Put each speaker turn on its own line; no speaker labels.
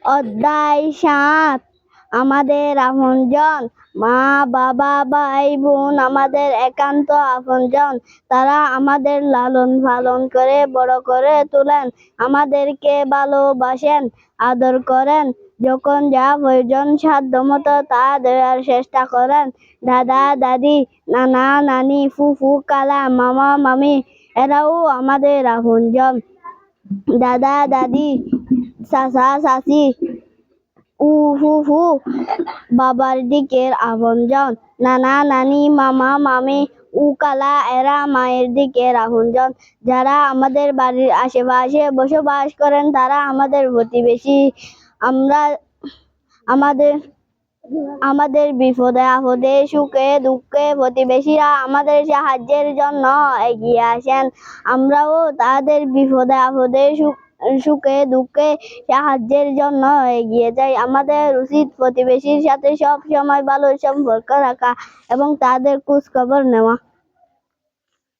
অধ্যায় ৭। আমাদের আপনজন। মা, বাবা, ভাই, বোন আমাদের একান্ত আপনজন। তারা আমাদের লালন পালন করে বড় করে তোলেন, আমাদেরকে ভালোবাসেন, আদর করেন। যখন যা প্রয়োজন সাধ্যমতো তা দেওয়ার চেষ্টা করেন। দাদা দাদি, নানা নানি, ফুফু খালা, মামা মামি এরাও আমাদের আপনজন। দাদা দাদি, চাচা চাচি, ফুফু বাবার দিকের আপনজন। নানা নানি, মামা মামি, খালা এরা মায়ের দিকের আপনজন। যারা আমাদের বাড়ির আশেপাশে বসবাস করেন তারা আমাদের প্রতিবেশী। আমরা আমাদের বিপদে আপদে সুখে দুঃখে প্রতিবেশীরা আমাদের সাহায্যের জন্য এগিয়ে আসেন। আমরাও তাদের বিপদে আপদে সুখে দুঃখে সাহায্যের জন্য এগিয়ে যাই। আমাদের উচিত প্রতিবেশীর সাথে সব সময় ভালো সম্পর্ক রাখা এবং তাদের খোঁজ খবর নেওয়া।